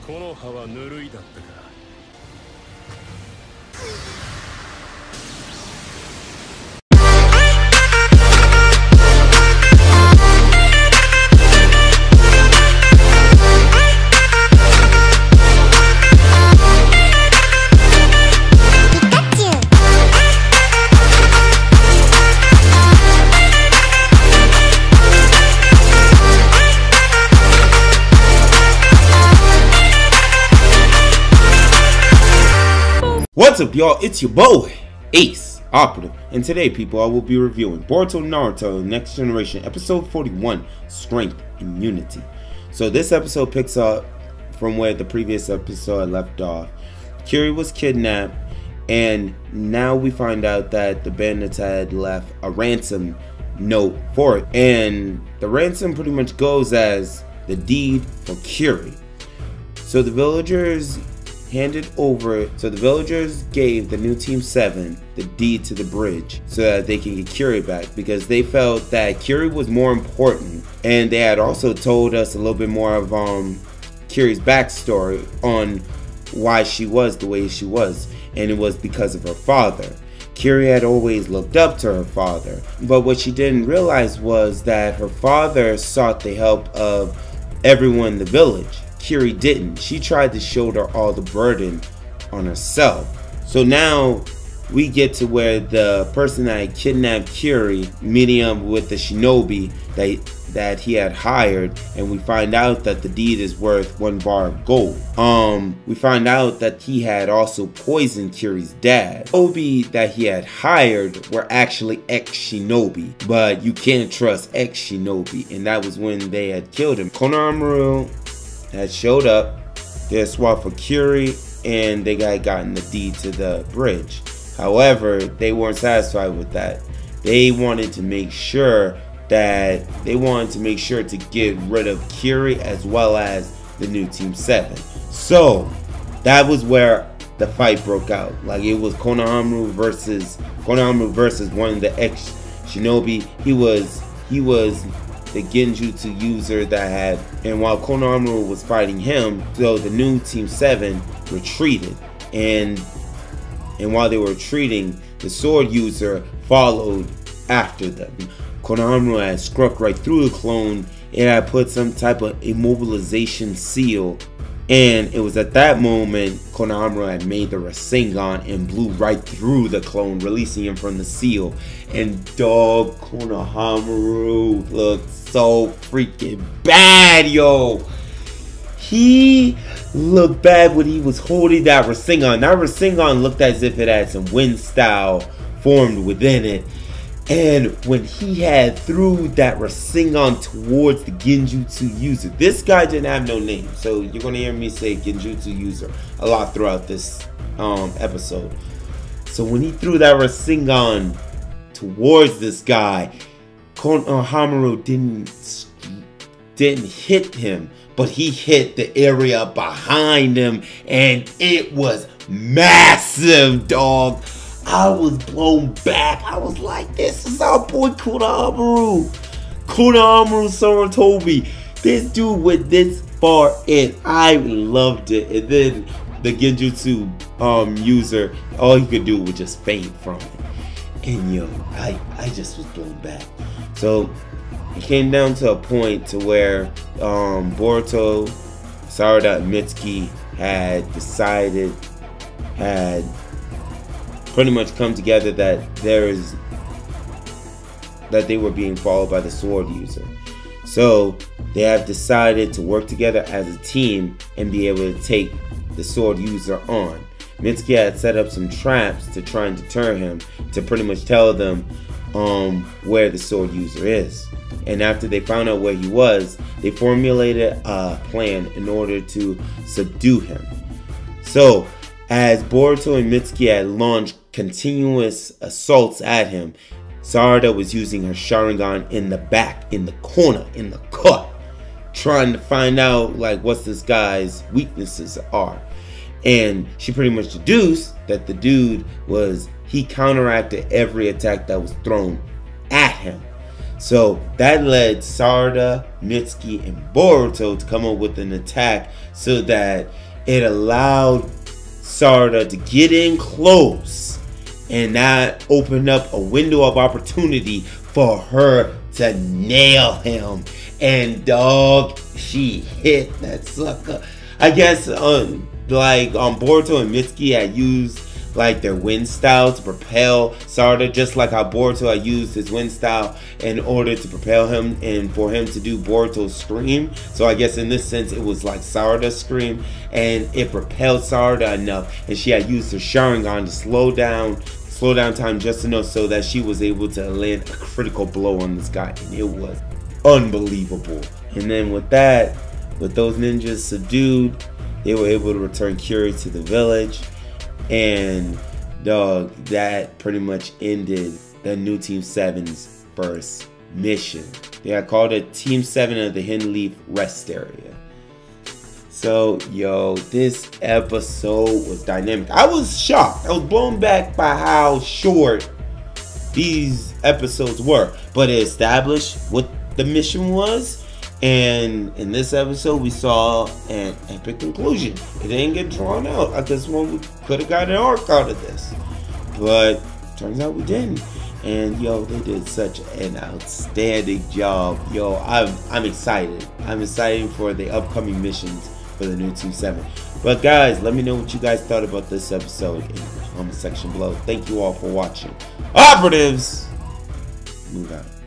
この葉はぬるいだったか。What's up, y'all? It's your boy, Ace Operative, and today, people, I will be reviewing Boruto Naruto Next Generation Episode 41, Strength and Unity. So this episode picks up from where the previous episode left off. Kiri was kidnapped, and now we find out that the bandits had left a ransom note for it. And the ransom pretty much goes as the deed for Kiri. So the villagers gave the new Team 7 the deed to the bridge so that they can get Kiri back, because they felt that Kiri was more important, and they had also told us a little bit more of Kiri's backstory on why she was the way she was, and it was because of her father. Kiri had always looked up to her father, but what she didn't realize was that her father sought the help of everyone in the village. Kiri didn't. She tried to shoulder all the burden on herself. So now we get to where the person that had kidnapped Kiri, meeting up with the Shinobi that he had hired, and we find out that the deed is worth 1 bar of gold. We find out that he had also poisoned Kiri's dad. Shinobi that he had hired were actually ex-Shinobi, but you can't trust ex-Shinobi, and that was when they had killed him. Konohamaru had showed up, they had swapped for Kiri, and they had gotten the deed to the bridge. However, they weren't satisfied with that. They wanted to make sure to get rid of Kiri as well as the new Team 7. So that was where the fight broke out. Like, it was Konohamaru versus one of the ex-Shinobi. He was the genjutsu user that had, and while Konohamaru was fighting him, so the new Team 7 retreated, and while they were retreating, the sword user followed after them. Konohamaru had struck right through the clone. It had put some type of immobilization seal, and it was at that moment Konohamaru had made the Rasengan and blew right through the clone, releasing him from the seal. And dog, Konohamaru looked so freaking bad, yo. He looked bad when he was holding that Rasengan. That Rasengan looked as if it had some wind style formed within it. And when he had threw that Rasengan towards the genjutsu user, this guy didn't have no name, so you're gonna hear me say genjutsu user a lot throughout this episode. So when he threw that Rasengan towards this guy, Konohamaru didn't hit him, but he hit the area behind him, and it was massive, dog. I was blown back. I was like, this is our boy Konohamaru. Konohamaru Sarutobi. This dude went this far in. I loved it. And then the genjutsu user, all he could do was just faint from it. And yo, I just was blown back. So it came down to a point to where Boruto, Sarada, and Mitsuki had pretty much come together that they were being followed by the sword user. So they have decided to work together as a team and be able to take the sword user on. Mitsuki had set up some traps to try and deter him, to pretty much tell them where the sword user is. And after they found out where he was, they formulated a plan in order to subdue him. So as Boruto and Mitsuki had launched continuous assaults at him, Sarada was using her Sharingan in the back, in the corner, in the cut, trying to find out like what this guy's weaknesses are. And she pretty much deduced that the dude he counteracted every attack that was thrown at him. So that led Sarada, Mitsuki, and Boruto to come up with an attack so that it allowed Sarada to get in close, and that opened up a window of opportunity for her to nail him. And dog, she hit that sucker. I guess Boruto and Mitsuki had used like their wind style to propel Sarada, just like how Boruto had used his wind style in order to propel him and for him to do Boruto's scream. So I guess in this sense it was like Sarada's scream, and it propelled Sarada enough, and she had used her Sharingan to slow down time just enough so that she was able to land a critical blow on this guy, and it was unbelievable. And then with that, with those ninjas subdued, they were able to return Curie to the village. And dog, that pretty much ended the new Team 7's first mission. They called it Team 7 of the Hidden Leaf Rest Area. So yo, this episode was dynamic. I was shocked. I was blown back by how short these episodes were, but it established what the mission was. And in this episode, we saw an epic conclusion. It didn't get drawn out. At this one, we could have got an arc out of this, but turns out we didn't. And yo, they did such an outstanding job. Yo, I'm excited. I'm excited for the upcoming missions for the new Team 7. But guys, let me know what you guys thought about this episode in the comment section below. Thank you all for watching. Operatives, move out.